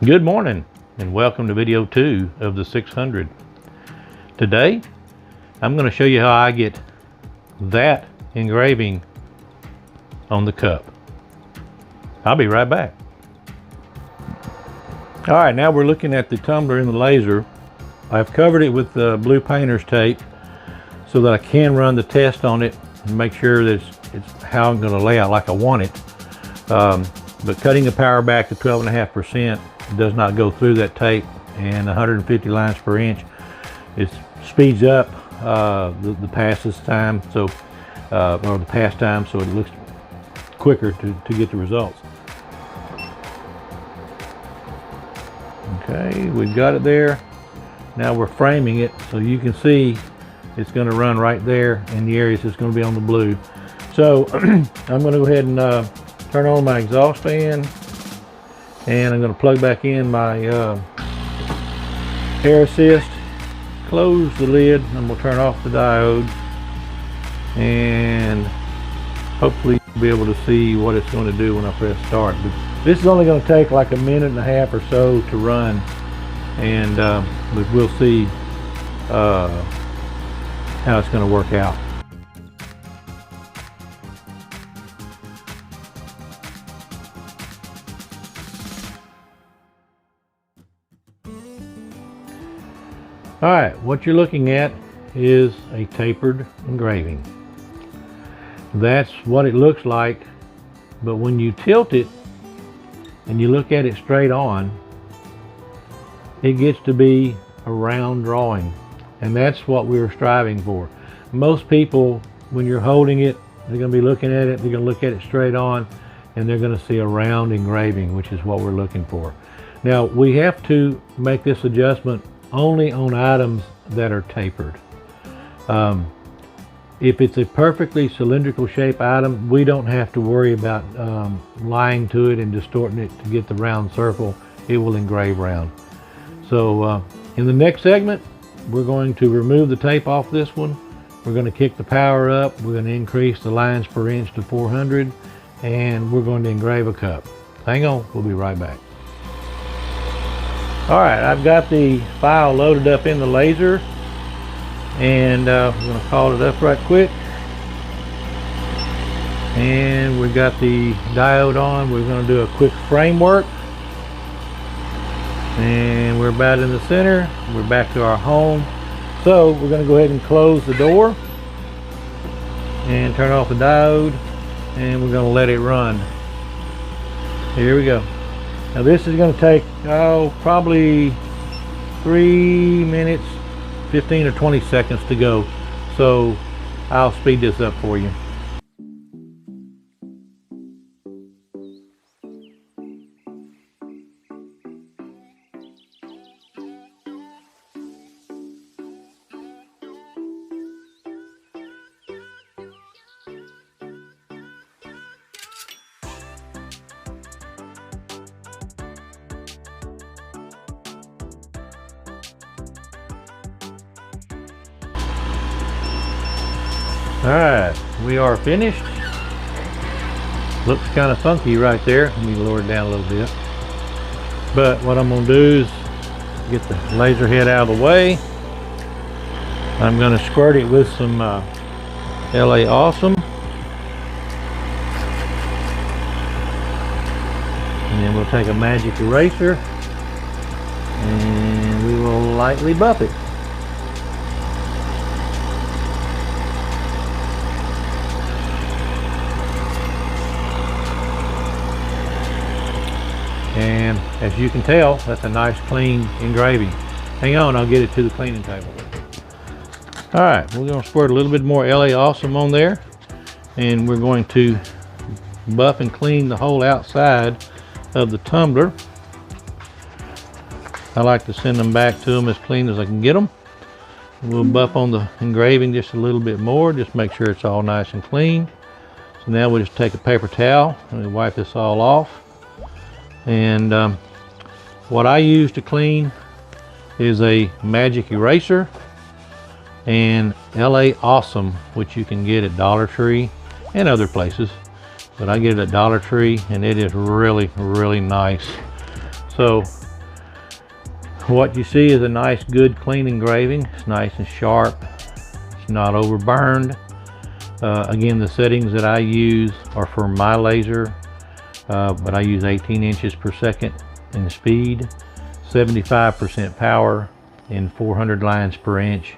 Good morning and welcome to video 2 of the 600. Today I'm going to show you how I get that engraving on the cup. I'll be right back. Alright, now we're looking at the tumbler in the laser. I've covered it with blue painter's tape so that I can run the test on it and make sure that it's how I'm going to lay out like I want it. But cutting the power back to 12.5% does not go through that tape, and 150 lines per inch, it speeds up the passes time, so or the pass time, so it looks quicker to get the results. Okay, we've got it there. Now we're framing it so you can see it's going to run right there in the areas it's going to be on the blue. So I'm going to go ahead and turn on my exhaust fan, and I'm going to plug back in my air assist, close the lid, and we'll turn off the diode, and hopefully you'll be able to see what it's going to do when I press start. But this is only going to take like a minute and a half or so to run, and but we'll see how it's going to work out. All right, what you're looking at is a tapered engraving. That's what it looks like, but when you tilt it and you look at it straight on, it gets to be a round drawing, and that's what we were striving for. Most people, when you're holding it, they're going to be looking at it, they're going to look at it straight on, and they're going to see a round engraving, which is what we're looking for. Now, we have to make this adjustment only on items that are tapered. If it's a perfectly cylindrical shape item, we don't have to worry about lying to it and distorting it to get the round circle. It will engrave round. So in the next segment, we're going to remove the tape off this one. We're going to kick the power up. We're going to increase the lines per inch to 400, and we're going to engrave a cup. Hang on, we'll be right back. All right, I've got the file loaded up in the laser, and I'm going to call it up right quick. And we've got the diode on. We're going to do a quick framework, and we're about in the center. We're back to our home. So we're going to go ahead and close the door and turn off the diode, and we're going to let it run. Here we go. Now this is going to take probably 3 minutes 15 or 20 seconds to go, so I'll speed this up for you. Alright, we are finished. Looks kind of funky right there. Let me lower it down a little bit. But what I'm going to do is get the laser head out of the way. I'm going to squirt it with some LA Awesome. And then we'll take a magic eraser and we will lightly buff it. And as you can tell, that's a nice clean engraving. Hang on, I'll get it to the cleaning table. All right, we're going to squirt a little bit more LA Awesome on there, and we're going to buff and clean the whole outside of the tumbler. I like to send them back to them as clean as I can get them. We'll buff on the engraving just a little bit more, just make sure it's all nice and clean. So now we'll just take a paper towel and we'll wipe this all off. And what I use to clean is a magic eraser and LA Awesome, which you can get at Dollar Tree and other places, but I get it at Dollar Tree and it is really, really nice. So What you see is a nice, good, clean engraving. It's nice and sharp. It's not overburned. Again, the settings that I use are for my laser, but I use 18 inches per second in speed, 75% power, and 400 lines per inch.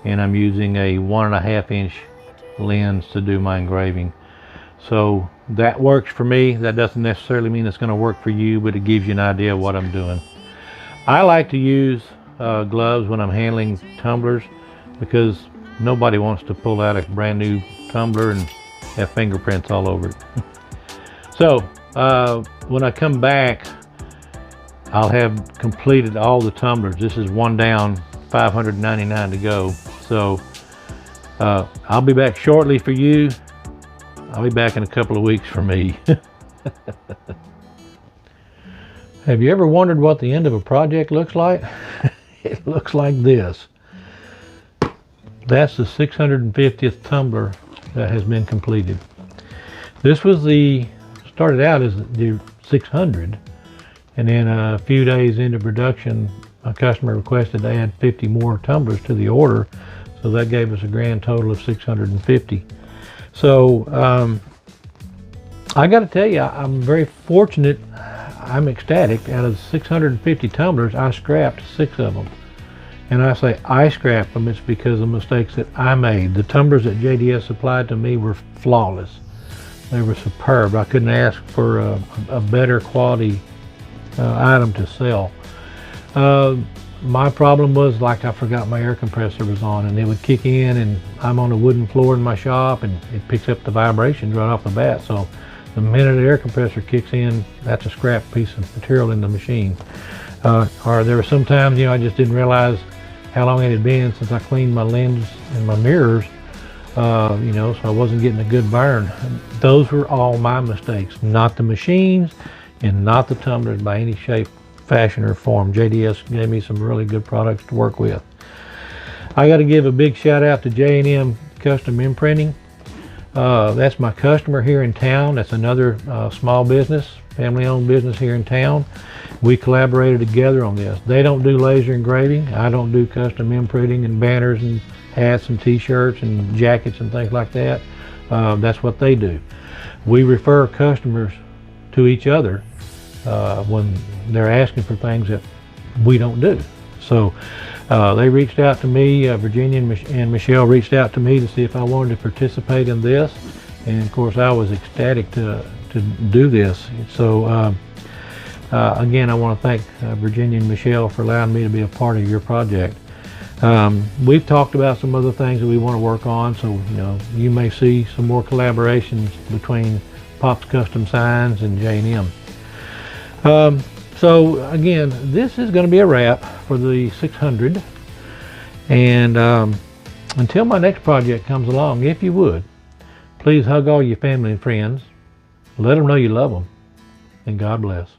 And I'm using a 1.5 inch lens to do my engraving. So that works for me. That doesn't necessarily mean it's going to work for you, but it gives you an idea of what I'm doing. I like to use gloves when I'm handling tumblers, because nobody wants to pull out a brand new tumbler and have fingerprints all over it. So when I come back, I'll have completed all the tumblers. This is one down, 599 to go. So I'll be back shortly for you. I'll be back in a couple of weeks for me. Have you ever wondered what the end of a project looks like? It looks like this. That's the 650th tumbler that has been completed. This was started out as the 600, and then a few days into production, a customer requested to add 50 more tumblers to the order, so that gave us a grand total of 650. So I got to tell you, I'm very fortunate. I'm ecstatic. Out of 650 tumblers, I scrapped 6 of them. And I say I scrapped them, it's because of mistakes that I made. The tumblers that JDS supplied to me were flawless. They were superb. I couldn't ask for a better quality item to sell. My problem was, like, I forgot my air compressor was on, and it would kick in, and I'm on a wooden floor in my shop, and it picks up the vibrations right off the bat. So the minute the air compressor kicks in, that's a scrap piece of material in the machine. Or there were some times, I just didn't realize how long it had been since I cleaned my lens and my mirrors, so I wasn't getting a good burn. Those were all my mistakes, not the machines and not the tumblers by any shape, fashion, or form. JDS gave me some really good products to work with. I got to give a big shout out to J&M Custom Imprinting. That's my customer here in town. That's another small business, family-owned business here in town. We collaborated together on this. They don't do laser engraving. I don't do custom imprinting and banners and hats and t-shirts and jackets and things like that. That's what they do. We refer customers to each other when they're asking for things that we don't do. So they reached out to me, Virginia and Michelle reached out to me to see if I wanted to participate in this. And of course I was ecstatic to do this. So again, I want to thank Virginia and Michelle for allowing me to be a part of your project. We've talked about some other things that we want to work on, so you may see some more collaborations between Pop's Custom Signs and J&M. So again, this is going to be a wrap for the 600, and until my next project comes along, if you would, please hug all your family and friends, let them know you love them, and God bless.